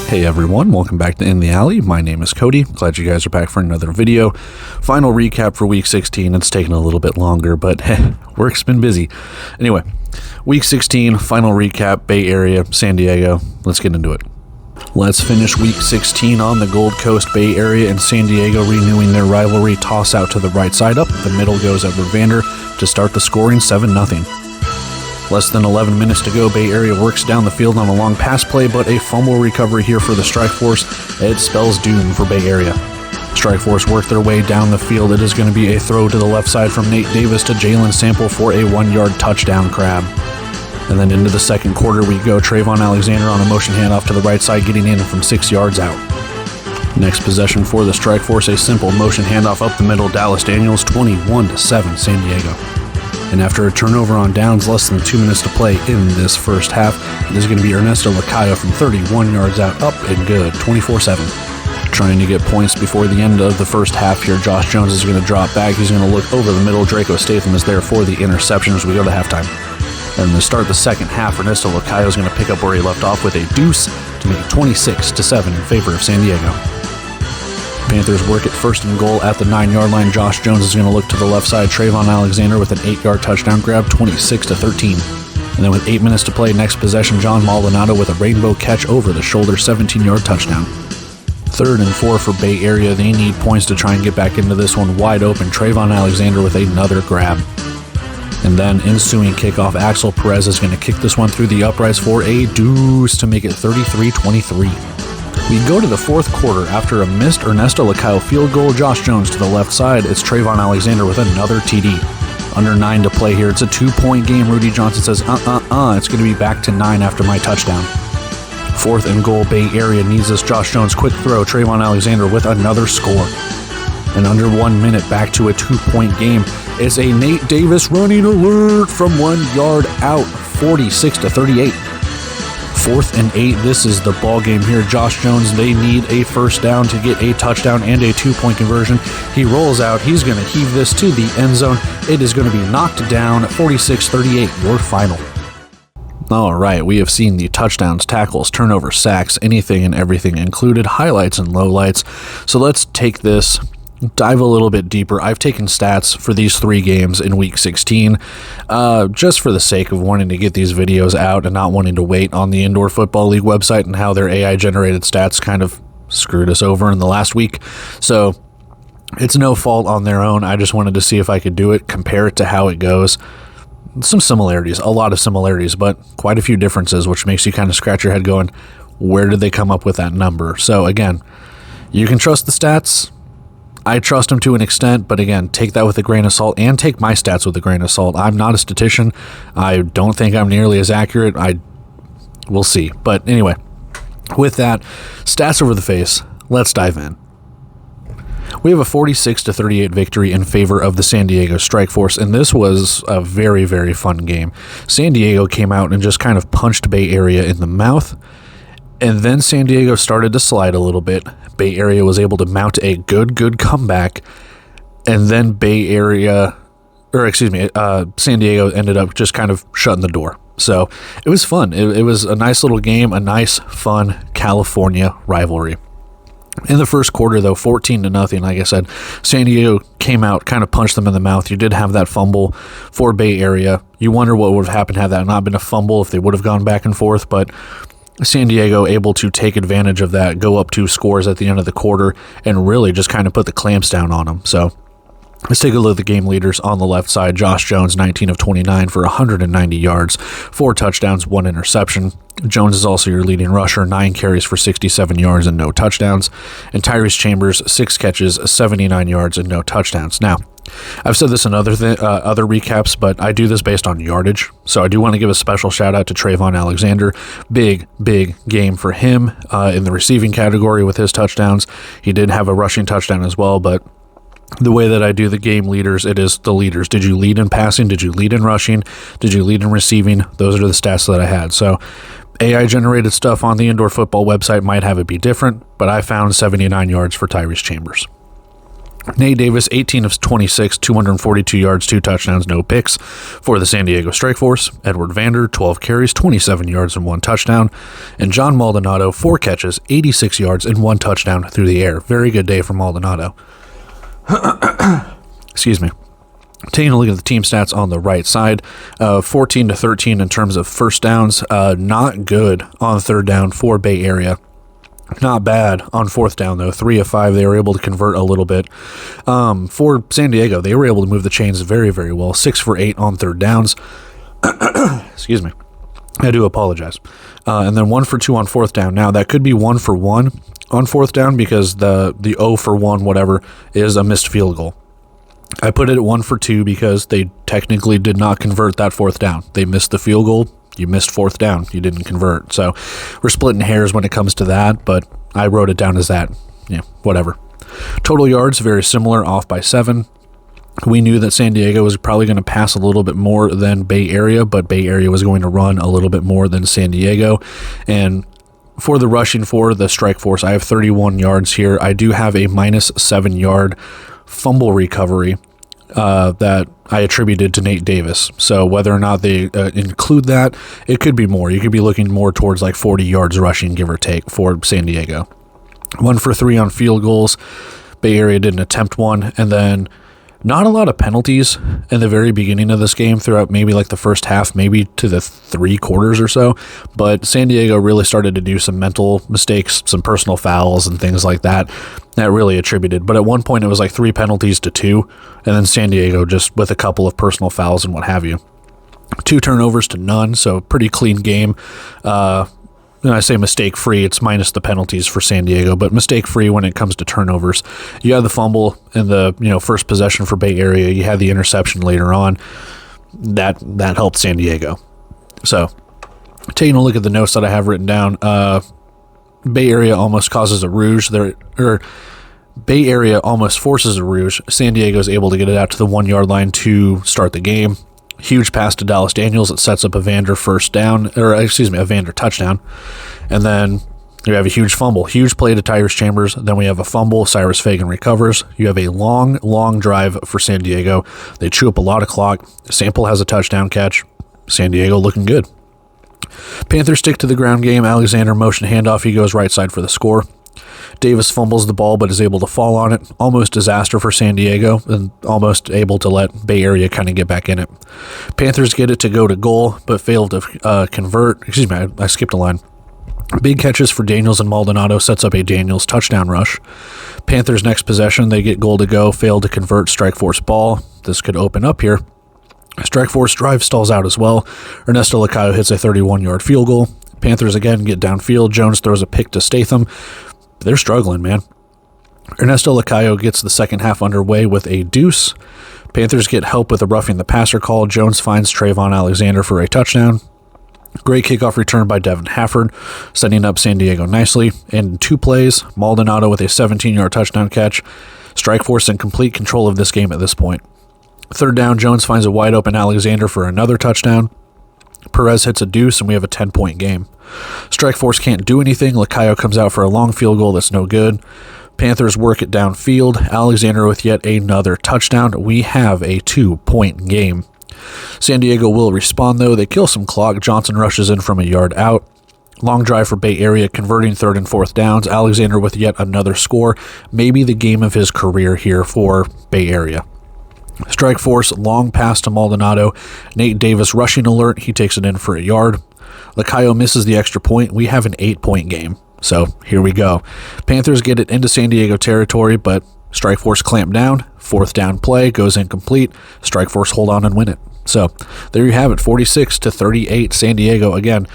Hey everyone, welcome back to In the Alley. My name is Cody. Glad you guys are back for another video. Final recap for Week 16. It's taken a little bit longer, but work's been busy. Anyway, Week 16, final recap, Bay Area, San Diego. Let's get into it. Let's finish Week 16 on the Gold Coast, Bay Area, and San Diego renewing their rivalry. Toss out to the right side up. The middle goes at Vander to start the scoring 7-0. Less than 11 minutes to go, Bay Area works down the field on a long pass play, but a fumble recovery here for the Strike Force. It spells doom for Bay Area. Strike Force work their way down the field. It is going to be a throw to the left side from Nate Davis to Jalen Sample for a 1-yard touchdown grab. And then into the second quarter we go. Trayvon Alexander on a motion handoff to the right side, getting in from 6 yards out. Next possession for the Strike Force, a simple motion handoff up the middle. Dallas Daniels, 21-7 San Diego. And after a turnover on downs, less than 2 minutes to play in this first half, it is going to be Ernesto Lacayo from 31 yards out, up and good, 24-7. Trying to get points before the end of the first half here. Josh Jones is going to drop back. He's going to look over the middle. Draco Statham is there for the interception as we go to halftime. And to start the second half, Ernesto Lacayo is going to pick up where he left off with a deuce to make it 26-7 in favor of San Diego. Panthers work it first and goal at the 9-yard line. Josh Jones is going to look to the left side. Trayvon Alexander with an 8-yard touchdown grab, 26-13. And then with 8 minutes to play, next possession, John Maldonado with a rainbow catch over the shoulder, 17-yard touchdown. 3rd and 4 for Bay Area. They need points to try and get back into this one. Wide open, Trayvon Alexander with another grab. And then ensuing kickoff, Axel Perez is going to kick this one through the uprights for a deuce to make it 33-23. We go to the fourth quarter after a missed Ernesto Lacayo field goal. Josh Jones to the left side. It's Trayvon Alexander with another TD. Under 9 to play here. It's a 2-point game. Rudy Johnson says, It's going to be back to 9 after my touchdown. 4th and goal, Bay Area needs this. Josh Jones, quick throw. Trayvon Alexander with another score. And under 1 minute, back to a 2-point game. It's a Nate Davis running alert from 1 yard out, 46-38. 4th and 8, this is the ball game here. Josh Jones, they need a first down to get a touchdown and a 2-point conversion. He rolls out. He's going to heave this to the end zone. It is going to be knocked down, 46-38, your final. All right, we have seen the touchdowns, tackles, turnovers, sacks, anything and everything included, highlights and lowlights. So let's take this, dive a little bit deeper. I've taken stats for these 3 games in Week 16, just for the sake of wanting to get these videos out and not wanting to wait on the Indoor Football League website and how their AI-generated stats kind of screwed us over in the last week. So it's no fault on their own. I just wanted to see if I could do it, compare it to how it goes. Some similarities, a lot of similarities, but quite a few differences, which makes you kind of scratch your head going, where did they come up with that number? So again, you can trust the stats. I trust them to an extent, but again, take that with a grain of salt and take my stats with a grain of salt. I'm not a statistician. I don't think I'm nearly as accurate. We'll see. But anyway, with that, stats over the face, let's dive in. We have a 46-38 victory in favor of the San Diego Strike Force, and this was a very, very fun game. San Diego came out and just kind of punched Bay Area in the mouth. And then San Diego started to slide a little bit. Bay Area was able to mount a good comeback. And then San Diego ended up just kind of shutting the door. So it was fun. It was a nice little game, a nice, fun California rivalry. In the first quarter, though, 14-0, like I said, San Diego came out, kind of punched them in the mouth. You did have that fumble for Bay Area. You wonder what would have happened had that not been a fumble, if they would have gone back and forth, but San Diego able to take advantage of that, go up 2 scores at the end of the quarter, and really just kind of put the clamps down on them. So let's take a look at the game leaders on the left side. Josh Jones, 19 of 29 for 190 yards, 4 touchdowns, 1 interception. Jones is also your leading rusher, 9 carries for 67 yards and no touchdowns. And Tyrese Chambers, 6 catches, 79 yards and no touchdowns. Now, I've said this in other recaps, but I do this based on yardage. So I do want to give a special shout out to Trayvon Alexander. Big game for him in the receiving category with his touchdowns. He did have a rushing touchdown as well, but the way that I do the game leaders, it is the leaders. Did you lead in passing? Did you lead in rushing? Did you lead in receiving? Those are the stats that I had. So AI-generated stuff on the Indoor Football website might have it be different, but I found 79 yards for Tyrese Chambers. Nate Davis, 18 of 26, 242 yards, 2 touchdowns, no picks for the San Diego Strike Force. Edward Vander, 12 carries, 27 yards, and 1 touchdown. And John Maldonado, 4 catches, 86 yards, and 1 touchdown through the air. Very good day for Maldonado. Excuse me. Taking a look at the team stats on the right side, 14 to 13 in terms of first downs. Not good on third down for Bay Area. Not bad on fourth down, though. 3 of 5, they were able to convert a little bit. For San Diego, they were able to move the chains very, very well. 6 for 8 on third downs. Excuse me. I do apologize. And then 1 for 2 on fourth down. Now, that could be 1 for 1 on fourth down because the 0 for 1, whatever, is a missed field goal. I put it at 1 for 2 because they technically did not convert that fourth down. They missed the field goal. You missed fourth down. You didn't convert. So we're splitting hairs when it comes to that, but I wrote it down as that. Yeah, whatever. Total yards, very similar, off by 7. We knew that San Diego was probably going to pass a little bit more than Bay Area, but Bay Area was going to run a little bit more than San Diego. And for the rushing for the Strike Force, I have 31 yards here. I do have a minus 7-yard fumble recovery that I attributed to Nate Davis. So whether or not they include that, it could be more. You could be looking more towards like 40 yards rushing, give or take, for San Diego. 1 for 3 on field goals. Bay Area didn't attempt one. And then not a lot of penalties in the very beginning of this game throughout maybe like the first half, maybe to the 3 quarters or so. But San Diego really started to do some mental mistakes, some personal fouls and things like that. That really attributed. But at one point it was like 3 penalties to 2. And then San Diego just with a couple of personal fouls and what have you. 2 turnovers to none. So pretty clean game. When I say mistake-free, it's minus the penalties for San Diego, but mistake-free when it comes to turnovers. You had the fumble in the first possession for Bay Area. You had the interception later on. That helped San Diego. So, taking a look at the notes that I have written down, Bay Area almost causes a rouge. Bay Area almost forces a rouge. San Diego is able to get it out to the 1-yard line to start the game. Huge pass to Dallas Daniels. It sets up a Vander a Vander touchdown. And then you have a huge fumble. Huge play to Tyrus Chambers. Then we have a fumble. Cyrus Fagan recovers. You have a long, long drive for San Diego. They chew up a lot of clock. Sample has a touchdown catch. San Diego looking good. Panthers stick to the ground game. Alexander motion handoff. He goes right side for the score. Davis fumbles the ball but is able to fall on it. Almost disaster for San Diego and almost able to let Bay Area kind of get back in it. Panthers get it to go to goal but fail to convert. Excuse me, I skipped a line. Big catches for Daniels and Maldonado sets up a Daniels touchdown rush. Panthers next possession, they get goal to go, fail to convert. Strike Force ball. This could open up here. Strike Force drive stalls out as well. Ernesto Lacayo hits a 31-yard field goal. Panthers again get downfield. Jones throws a pick to Statham. They're struggling, man. Ernesto Lacayo gets the second half underway with a deuce. Panthers get help with a roughing the passer call. Jones finds Trayvon Alexander for a touchdown. Great kickoff return by Devin Hafford, setting up San Diego nicely. And in 2 plays, Maldonado with a 17-yard touchdown catch. Strike Force in complete control of this game at this point. Third down, Jones finds a wide open Alexander for another touchdown. Perez hits a deuce, and we have a 10-point game. Strike Force can't do anything. Lacayo comes out for a long field goal that's no good. Panthers work it downfield. Alexander with yet another touchdown. We have a 2-point game. San Diego will respond, though. They kill some clock. Johnson rushes in from a yard out. Long drive for Bay Area, converting third and fourth downs. Alexander with yet another score. Maybe the game of his career here for Bay Area. Strike Force, long pass to Maldonado. Nate Davis rushing alert. He takes it in for a yard. Lacayo misses the extra point. We have an 8-point game. So here we go. Panthers get it into San Diego territory, but Strike Force clamp down. Fourth down play goes incomplete. Strike Force hold on and win it. So there you have it. 46-38. San Diego again.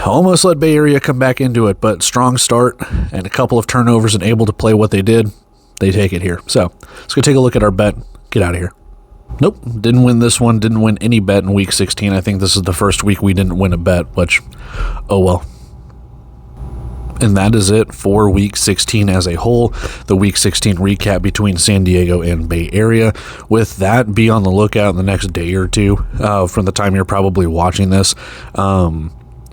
Almost let Bay Area come back into it, but strong start and a couple of turnovers and able to play what they did. They take it here. So let's go take a look at our bet. Get out of here. Nope, didn't win this one. Didn't win any bet in Week 16. I think this is the first week we didn't win a bet, which, oh well. And that is it for Week 16 as a whole. The Week 16 recap between San Diego and Bay Area. With that, be on the lookout in the next day or two from the time you're probably watching this.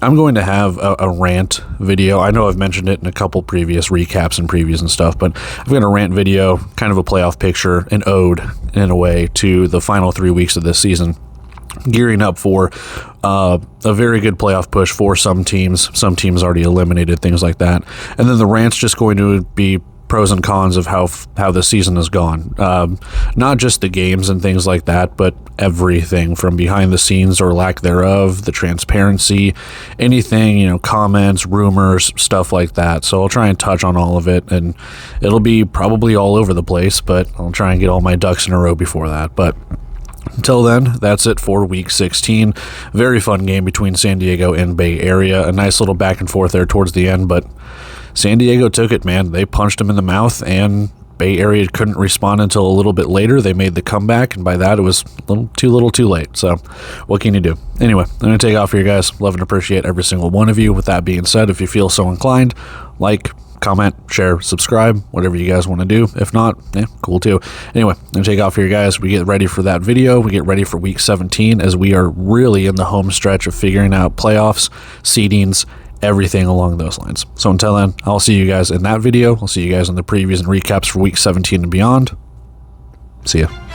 I'm going to have a rant video. I know I've mentioned it in a couple previous recaps and previews and stuff, but I've got a rant video, kind of a playoff picture, an ode in a way to the final 3 weeks of this season, gearing up for a very good playoff push for some teams already eliminated, things like that. And then the rant's just going to be pros and cons of how the season has gone. Not just the games and things like that, but everything from behind the scenes or lack thereof, the transparency, anything, comments, rumors, stuff like that. So I'll try and touch on all of it, and it'll be probably all over the place, but I'll try and get all my ducks in a row before that. But until then, that's it for Week 16. Very fun game between San Diego and Bay Area. A nice little back and forth there towards the end, but San Diego took it, man. They punched him in the mouth, and Bay Area couldn't respond until a little bit later. They made the comeback, and by that, it was a little too late. So what can you do? Anyway, I'm going to take off here, guys. Love and appreciate every single one of you. With that being said, if you feel so inclined, like, comment, share, subscribe, whatever you guys want to do. If not, cool too. Anyway, I'm going to take off here, guys. We get ready for that video. We get ready for Week 17 as we are really in the home stretch of figuring out playoffs, seedings, everything along those lines. So until then, I'll see you guys in that video. I'll see you guys in the previews and recaps for Week 17 and beyond. See ya.